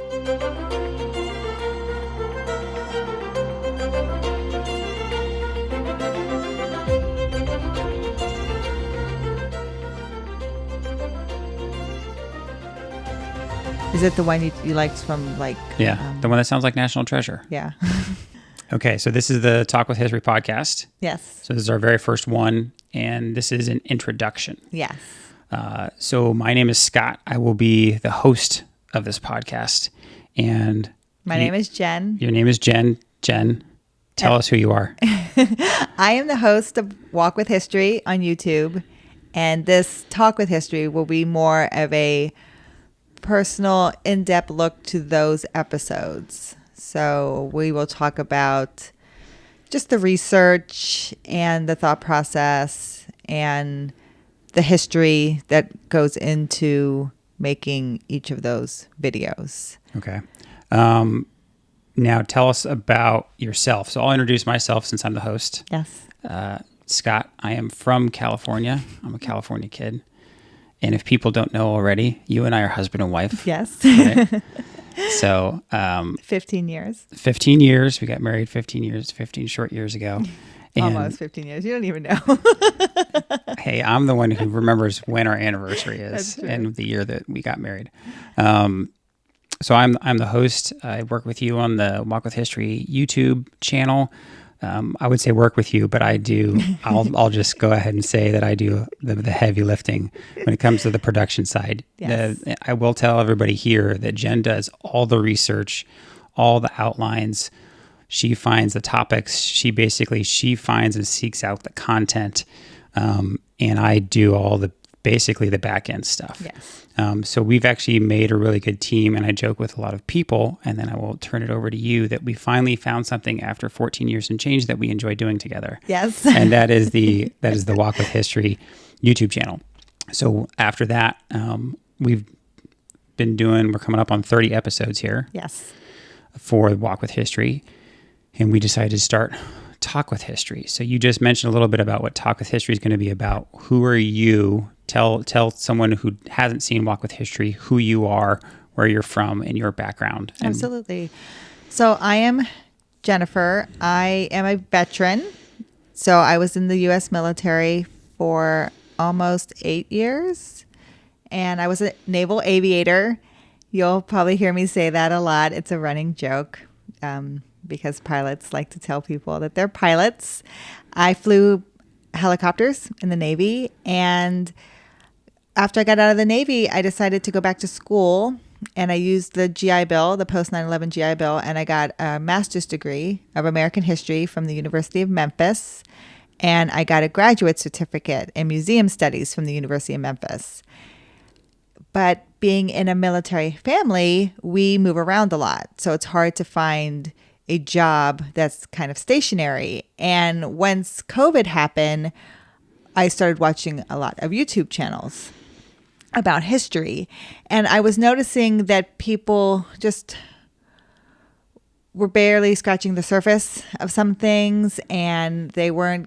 Is it the one you liked from like... Yeah, the one that sounds like National Treasure. Yeah. Okay, so this is the Talk with History podcast. Yes. So this is our very first one, and this is an introduction. Yes. So my name is Scott. I will be the host of this podcast. And my name is Jen. Your name is Jen. Jen, tell us who you are. I am the host of Walk with History on YouTube, and this Talk with History will be more of a personal, in-depth look to those episodes. So we will talk about just the research and the thought process and the history that goes into making each of those videos. Okay. Now tell us about yourself. So I'll introduce myself since I'm the host. Yes. Scott, I am from California. I'm a California kid. And if people don't know already, you and I are husband and wife. Yes. Right? So 15 years. 15 years. We got married 15 short years ago. And almost 15 years. You don't even know. Hey, I'm the one who remembers when our anniversary is and the year that we got married. So I'm the host. I work with you on the Walk with History YouTube channel. I would say work with you, but I do. I'll just go ahead and say that I do the heavy lifting when it comes to the production side. Yes. I will tell everybody here that Jen does all the research, all the outlines. She finds the topics. She finds and seeks out the content, and I do all the back end stuff. Yes. So we've actually made a really good team, and I joke with a lot of people, and then I will turn it over to you that we finally found something after 14 years and change that we enjoy doing together. Yes. And that is the Walk with History YouTube channel. So after that, we're coming up on 30 episodes here. Yes. For Walk with History, and we decided to start Talk with History. So you just mentioned a little bit about what Talk with History is going to be about. Who are you? Tell someone who hasn't seen Walk with History who you are, where you're from, and your background. Absolutely. So I am Jennifer. I am a veteran. So I was in the U.S. military for almost 8 years, and I was a naval aviator. You'll probably hear me say that a lot. It's a running joke because pilots like to tell people that they're pilots. I flew helicopters in the Navy, and after I got out of the Navy, I decided to go back to school, and I used the GI Bill, the post 9/11 GI Bill, and I got a master's degree of American history from the University of Memphis, and I got a graduate certificate in museum studies from the University of Memphis. But being in a military family, we move around a lot, so it's hard to find a job that's kind of stationary. And once COVID happened, I started watching a lot of YouTube channels about history. And I was noticing that people just were barely scratching the surface of some things, and they were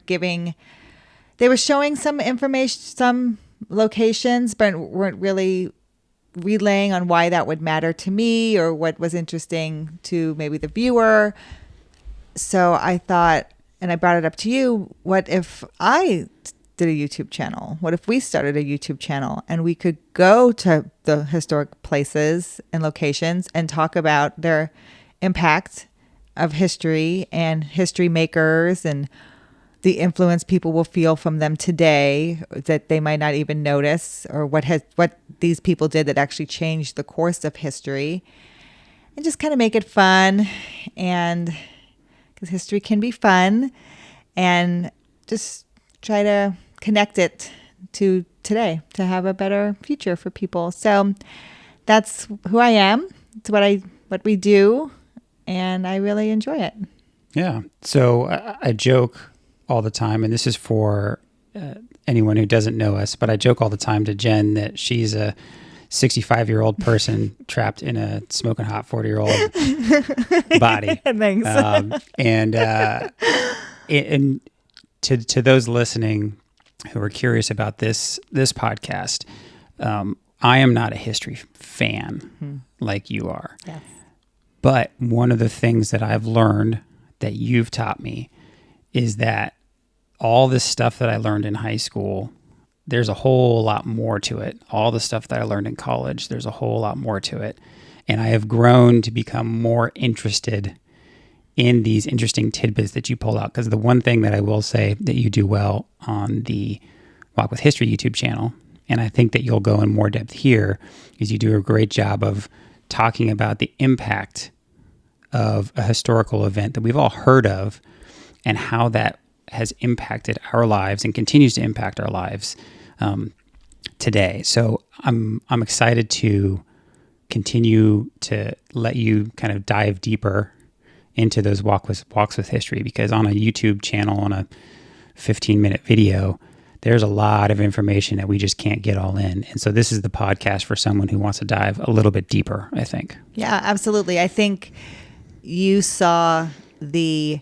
showing some information, some locations, but weren't really relaying on why that would matter to me or what was interesting to maybe the viewer. So I thought, and I brought it up to you, what if I did a YouTube channel? What if we started a YouTube channel and we could go to the historic places and locations and talk about their impact of history and history makers and the influence people will feel from them today that they might not even notice, or what these people did that actually changed the course of history, and just kind of make it fun, and because history can be fun, and just try to connect it to today to have a better future for people. So that's who I am. It's what we do, and I really enjoy it. Yeah. So I joke all the time, and this is for anyone who doesn't know us, but I joke all the time to Jen that she's a 65-year-old person trapped in a smoking hot 40-year-old body. Thanks. And to those listening who are curious about this podcast, I am not a history fan like you are. Yes. But one of the things that I've learned that you've taught me is that all this stuff that I learned in high school, there's a whole lot more to it. All the stuff that I learned in college, there's a whole lot more to it. And I have grown to become more interested in these interesting tidbits that you pull out. Because the one thing that I will say that you do well on the Walk with History YouTube channel, and I think that you'll go in more depth here, is you do a great job of talking about the impact of a historical event that we've all heard of and how that has impacted our lives and continues to impact our lives today. So I'm excited to continue to let you kind of dive deeper into those walks with history, because on a YouTube channel, on a 15-minute video, there's a lot of information that we just can't get all in. And so this is the podcast for someone who wants to dive a little bit deeper, I think. Yeah, absolutely. I think you saw the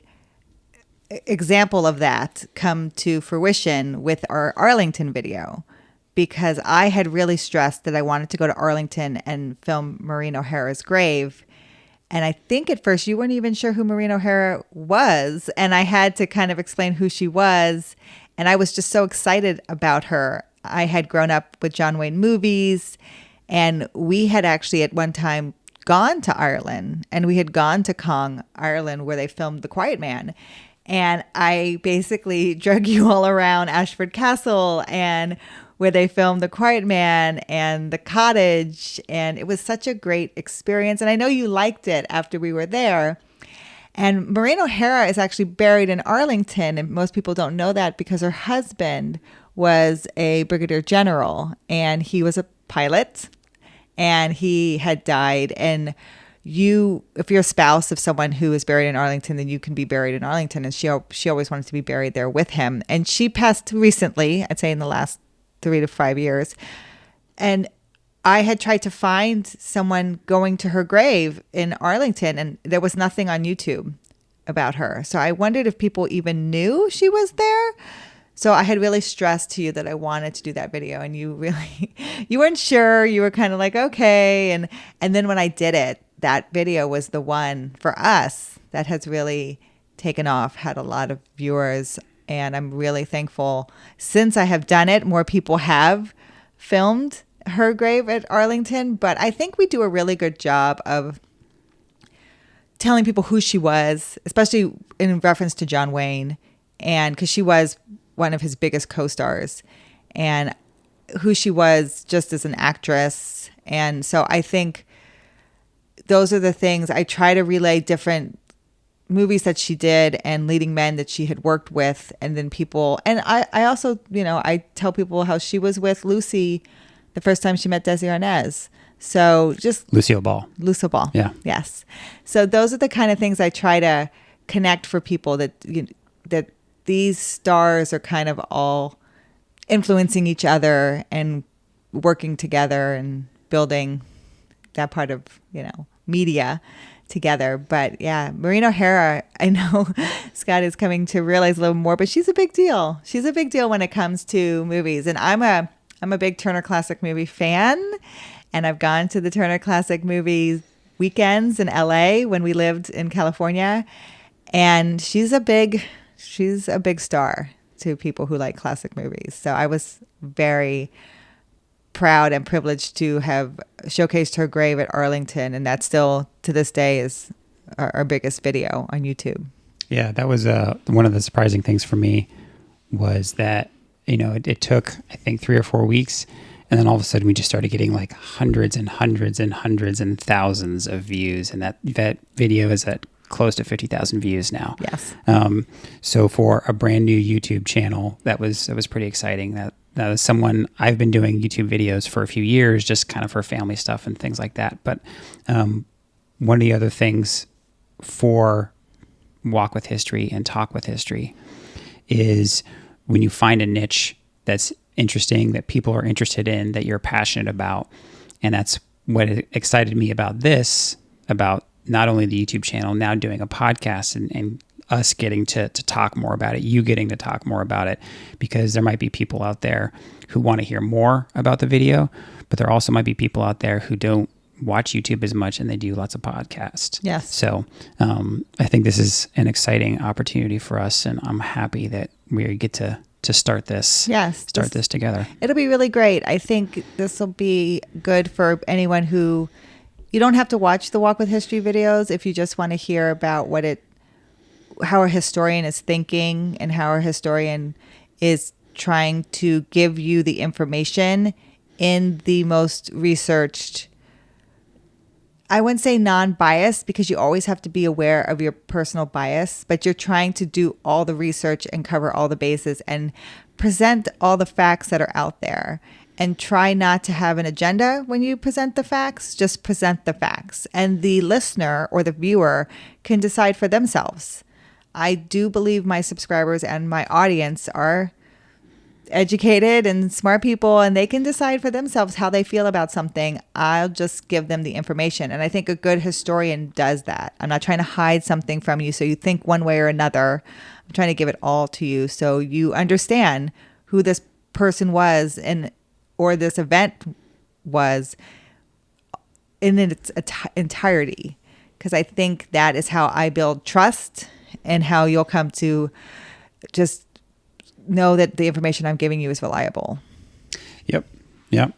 example of that come to fruition with our Arlington video, because I had really stressed that I wanted to go to Arlington and film Maureen O'Hara's grave. And I think at first you weren't even sure who Maureen O'Hara was. And I had to kind of explain who she was. And I was just so excited about her. I had grown up with John Wayne movies, and we had actually at one time gone to Ireland, and we had gone to Cong, Ireland, where they filmed The Quiet Man. And I basically drug you all around Ashford Castle and where they filmed The Quiet Man and The Cottage. And it was such a great experience. And I know you liked it after we were there. And Maureen O'Hara is actually buried in Arlington. And most people don't know that because her husband was a brigadier general and he was a pilot and he had died. And if you're a spouse of someone who is buried in Arlington, then you can be buried in Arlington. And she always wanted to be buried there with him. And she passed recently, I'd say in the last 3 to 5 years. And I had tried to find someone going to her grave in Arlington, and there was nothing on YouTube about her. So I wondered if people even knew she was there. So I had really stressed to you that I wanted to do that video, and you weren't sure. You were kind of like, okay. And then when I did it, that video was the one for us that has really taken off, had a lot of viewers. And I'm really thankful. Since I have done it, more people have filmed her grave at Arlington. But I think we do a really good job of telling people who she was, especially in reference to John Wayne, and because she was one of his biggest co-stars, and who she was just as an actress. And so I think those are the things I try to relay, different movies that she did and leading men that she had worked with. And then people, and I also, I tell people how she was with Lucy the first time she met Desi Arnaz. So just Lucille Ball. Yeah. Yes. So those are the kind of things I try to connect for people, that that these stars are kind of all influencing each other and working together and building that part of, media together. But yeah, Maureen O'Hara, I know Scott is coming to realize a little more, but she's a big deal. She's a big deal when it comes to movies. And I'm a big Turner Classic Movie fan, and I've gone to the Turner Classic Movie weekends in LA when we lived in California. And she's a big star to people who like classic movies. So I was very proud and privileged to have showcased her grave at Arlington, and that still to this day is our biggest video on YouTube. Yeah, that was one of the surprising things for me, was that it took, I think, 3 or 4 weeks, and then all of a sudden we just started getting like hundreds and hundreds and hundreds and thousands of views, and that video is at close to 50,000 views now. Yes. So for a brand new YouTube channel, that was pretty exciting. That was someone, I've been doing YouTube videos for a few years, just kind of for family stuff and things like that. But one of the other things for Walk with History and Talk with History is when you find a niche that's interesting, that people are interested in, that you're passionate about. And that's what excited me about this, about not only the YouTube channel, now doing a podcast and us getting to talk more about it, you getting to talk more about it, because there might be people out there who want to hear more about the video, but there also might be people out there who don't watch YouTube as much and they do lots of podcasts. Yes. So I think this is an exciting opportunity for us, and I'm happy that we get to start this. Yes. Start this together. It'll be really great. I think this will be good for anyone who, you don't have to watch the Walk with History videos if you just want to hear about how a historian is thinking and how a historian is trying to give you the information in the most researched, I wouldn't say non-biased, because you always have to be aware of your personal bias, but you're trying to do all the research and cover all the bases and present all the facts that are out there, and try not to have an agenda when you present the facts. Just present the facts, and the listener or the viewer can decide for themselves. I do believe my subscribers and my audience are educated and smart people, and they can decide for themselves how they feel about something. I'll just give them the information. And I think a good historian does that. I'm not trying to hide something from you so you think one way or another. I'm trying to give it all to you so you understand who this person was or this event was in its entirety. Because I think that is how I build trust, and how you'll come to just know that the information I'm giving you is reliable. Yep.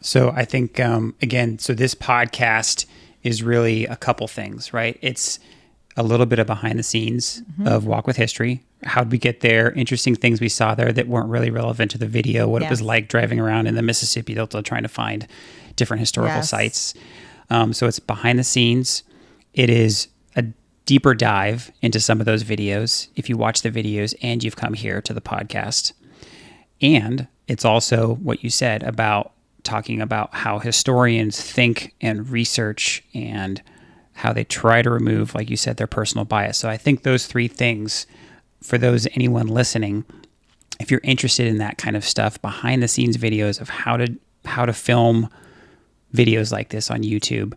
So I think, again, so this podcast is really a couple things, right? It's a little bit of behind the scenes of Walk with History. How'd we get there? Interesting things we saw there that weren't really relevant to the video. What it was like driving around in the Mississippi Delta trying to find different historical sites. So it's behind the scenes. It is a deeper dive into some of those videos if you watch the videos and you've come here to the podcast. And it's also what you said about talking about how historians think and research and how they try to remove, like you said, their personal bias. So I think those three things, for anyone listening, if you're interested in that kind of stuff, behind the scenes videos of how to film videos like this on YouTube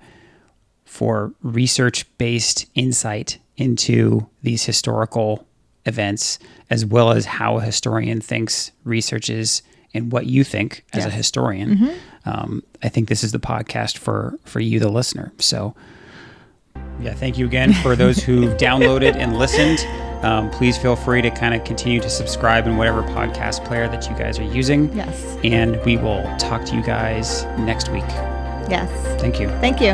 for research-based insight into these historical events, as well as how a historian thinks, researches, and what you think as a historian. I think this is the podcast for you, the listener. So thank you again for those who've downloaded and listened. Please feel free to kind of continue to subscribe in whatever podcast player that you guys are using. Yes. And we will talk to you guys next week. Yes. Thank you. Thank you.